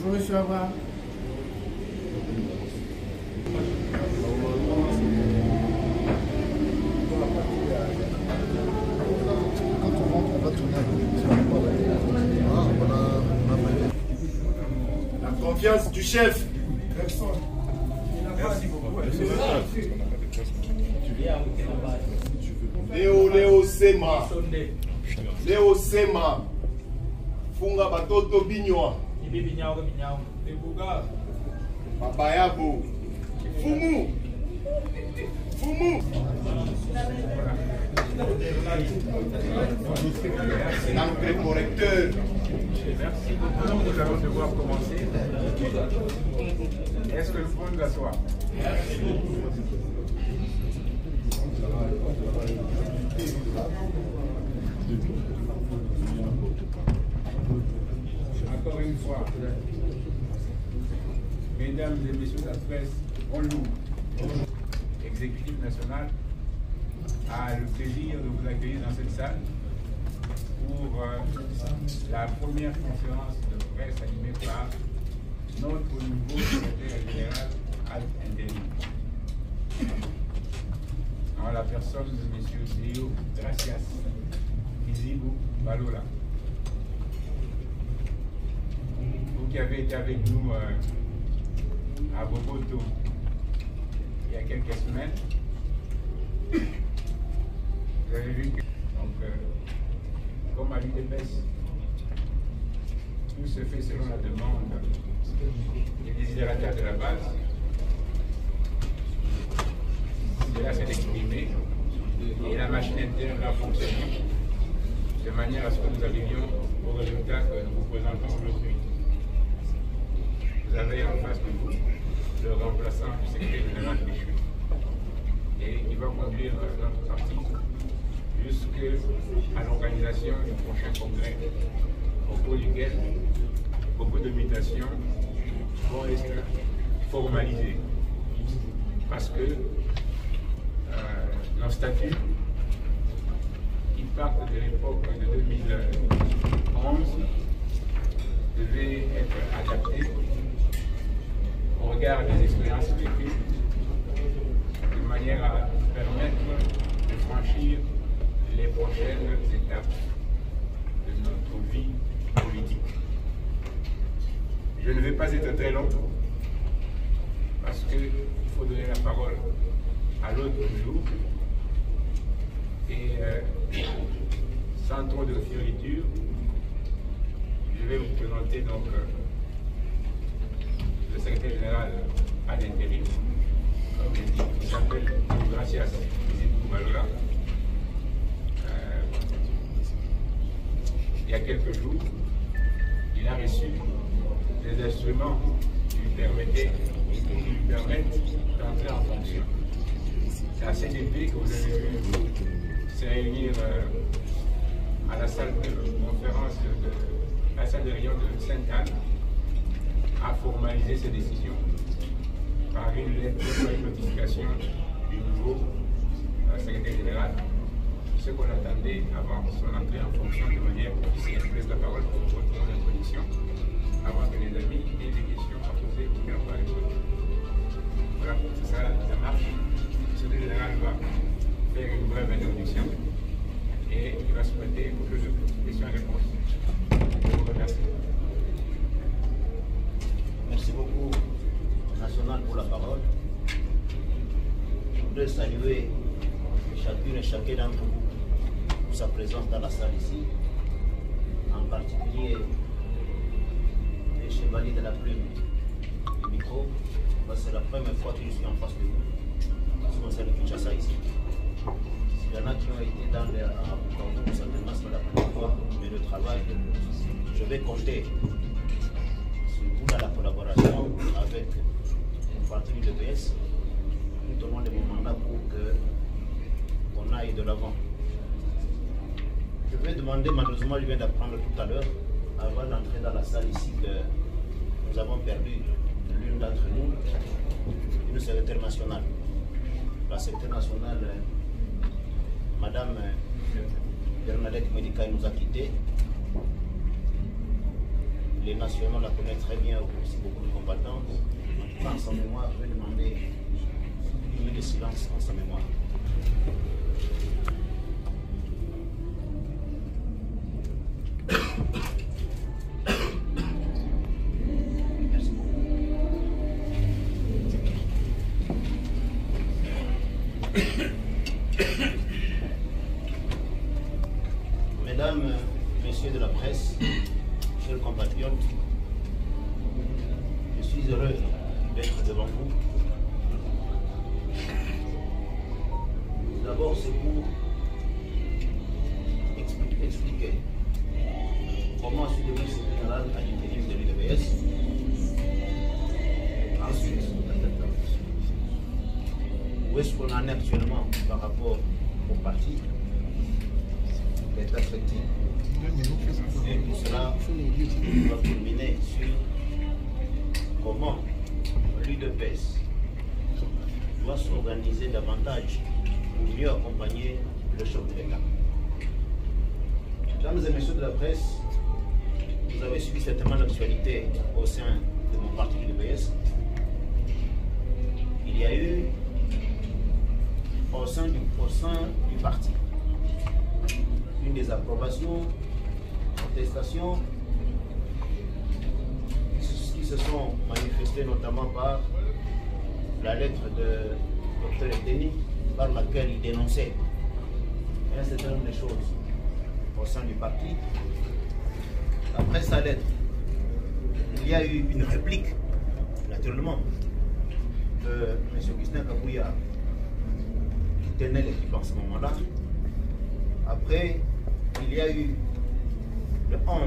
Oui, ça va. La confiance du chef. Merci beaucoup. Léo Sema. Léo Sema. Funga batoto binywa. Babayabo. Fumu. Fumu. L'encre correcteur. Merci beaucoup. Nous allons devoir commencer. Est-ce que le point nous assoit? Encore une fois, mesdames et messieurs de la presse, bonjour. Exécutif national a le plaisir de vous accueillir dans cette salle pour la première conférence de presse animée par notre nouveau secrétaire général ad intérim, en la personne de M. Léo Gracias Izibu Balola. Vous qui avez été avec nous à Bogoto il y a quelques semaines, vous avez vu que, comme à l'UDPS, tout se fait selon la demande des désiderataires de la base. Cela s'est exprimé et la machine interne a fonctionné de manière à ce que nous arrivions au résultat que nous vous présentons aujourd'hui. Vous avez en face de vous le remplaçant du secrétaire général Michu et qui va conduire notre parti jusqu'à l'organisation du prochain congrès au cours duquel beaucoup de mutations vont être formalisées. Parce que nos statuts, qui partent de l'époque de 2011, devaient être adaptés au regard des expériences vécues, de manière à permettre de franchir les prochaines étapes de notre vie politique. Je ne vais pas être très long, parce qu'il faut donner la parole à l'autre jour. Et sans trop de fioriture, je vais vous présenter donc le secrétaire général à l'intérim, comme il dit, qui s'appelle Gracias Izibu Balola. Il y a quelques jours, il a reçu des instruments qui lui permettent d'entrer en fonction. C'est la CDP que vous avez vu se réunir à la salle de conférence la salle de réunion de Sainte-Anne a formalisé ses décisions par une lettre de notification du nouveau secrétaire général. Ce qu'on attendait avant son entrée en fonction de manière officielle. Je laisse la parole pour votre introduction avant que les amis aient des questions à poser ou bien pas répondre. Voilà, c'est ça, ça marche. Le secrétaire général va faire une brève introduction et il va se prêter au jeu de questions-réponses. Je vous remercie. Merci beaucoup, National, pour la parole. Je voudrais saluer chacune et chacun d'entre vous pour sa présence dans la salle ici, en particulier les chevaliers de la plume du micro. C'est la première fois que je suis en face de vous, parce qu'on s'est de Kinshasa ici. Il y en a qui ont été dans les vous, certainement c'est la première fois, mais le travail, je vais compter sur vous dans la collaboration avec une partie de l'UDPS tout au long de mon mandat pour qu'on aille de l'avant. Je vais demander, malheureusement, je viens d'apprendre tout à l'heure, avant d'entrer dans la salle ici, que nous avons perdu l'une d'entre nous, une secrétaire nationale. La secrétaire nationale, Madame Bernadette Medika, nous a quittés. les nationaux la connaissent très bien, aussi beaucoup de combattants. En tout cas, en sa mémoire, je vais demander une minute de silence en sa mémoire. Merci beaucoup. Mesdames, Messieurs de la presse, chers compatriotes, je suis heureux d'être devant vous. D'abord, c'est pour expliquer comment je suis devenu secrétaire général à l'intérim de l'UDPS. Ensuite, où est-ce qu'on en est actuellement par rapport au parti, l'état affecté. Et tout cela va culminer sur comment l'UDPS doit s'organiser davantage pour mieux accompagner le chef de l'État. Mesdames et messieurs de la presse, vous avez suivi certainement l'actualité au sein de mon parti l'UDPS. Il y a eu au sein du parti une désapprobation, contestation, qui se sont manifestées notamment par la lettre de Dr Eteni, par laquelle il dénonçait un certain nombre de choses au sein du parti. Après sa lettre, il y a eu une réplique, naturellement, de M. Augustin Kabouya, qui tenait l'équipe en ce moment-là. Après, il y a eu le 11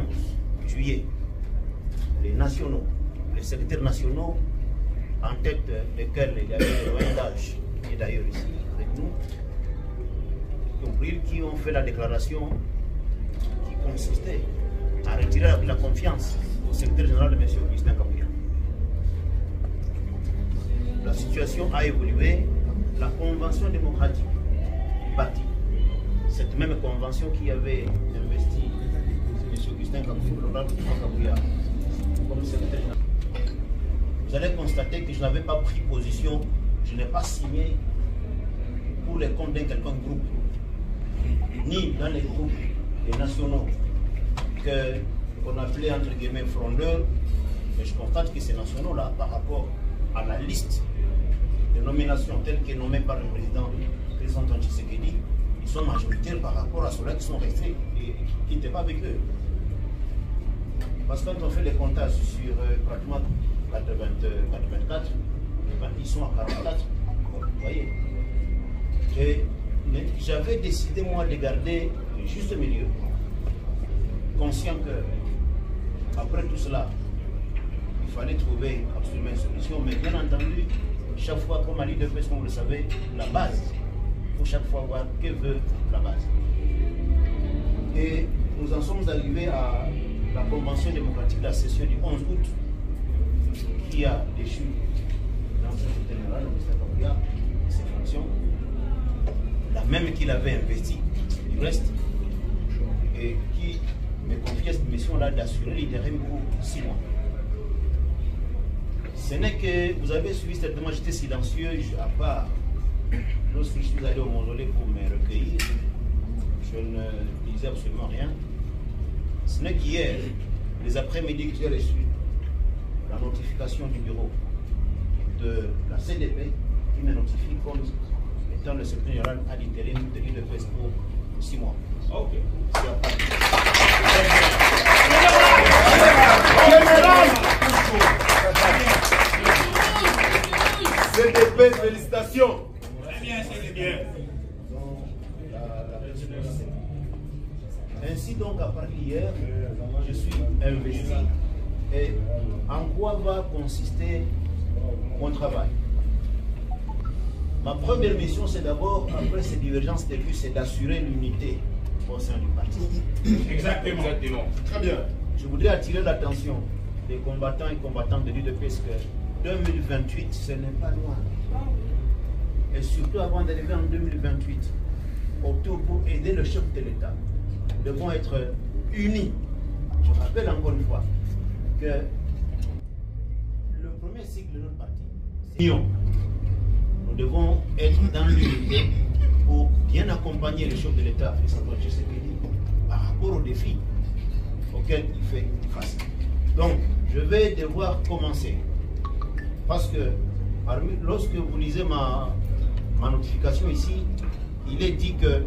juillet, les nationaux, les secrétaires nationaux, en tête desquels il y avait le Wendage, qui est d'ailleurs ici avec nous, qui ont fait la déclaration qui consistait à retirer la confiance au secrétaire général de M. Augustin Kabouya. La situation a évolué. La convention démocratique du parti, cette même convention qui avait investi M. Augustin Kabouya comme secrétaire général, vous allez constater que je n'avais pas pris position, je n'ai pas signé pour les comptes d'un quelconque groupe, ni dans les groupes des nationaux qu'on appelait entre guillemets frondeurs, mais je constate que ces nationaux-là, par rapport à la liste de nominations telles que nommées par le président Antoine Tshisekedi, ils sont majoritaires par rapport à ceux-là qui sont restés et qui n'étaient pas avec eux. Parce que quand on fait les comptages sur pratiquement 84, ils sont à 44, vous voyez. Mais j'avais décidé moi de garder le juste milieu, conscient que après tout cela, il fallait trouver absolument une solution, mais bien entendu, chaque fois, comme à l'UDPS, comme vous le savez, la base, il faut chaque fois voir que veut la base. Et nous en sommes arrivés à la convention démocratique de la session du 11 août, qui a déchu l'ancien secrétaire général, Augustin Kabouya, de ses fonctions, la même qu'il avait investie du reste, et qui me confiait cette mission-là d'assurer l'intérim pour 6 mois. Ce n'est que vous avez suivi certainement, j'étais silencieux, à part lorsque je suis allé au mausolée pour me recueillir, je ne disais absolument rien. Ce n'est qu'hier, les après-midi, que j'ai reçu la notification du bureau de la CDP qui me notifie comme étant le secrétaire général à l'intérim de l'UDPS pour 6 mois. Ok. CDP, félicitations. Très bien, c'est bien. Ainsi donc, à partir d'hier, je suis investi. Et en quoi va consister mon travail? Ma première mission, c'est d'abord, après ces divergences de vues, c'est d'assurer l'unité au sein du parti. Exactement. Exactement. Très bien. Je voudrais attirer l'attention des combattants et combattantes de l'UDPS que 2028, ce n'est pas loin. Et surtout avant d'arriver en 2028, autour pour aider le chef de l'État, nous devons être unis. Je rappelle encore une fois, que le premier cycle de notre parti, c'est l'union. Nous devons être dans l'unité pour bien accompagner le chef de l'État, Félix-Antoine Tshisekedi, par rapport aux défis auxquels il fait face. Donc, je vais devoir commencer. Parce que lorsque vous lisez ma notification ici, il est dit que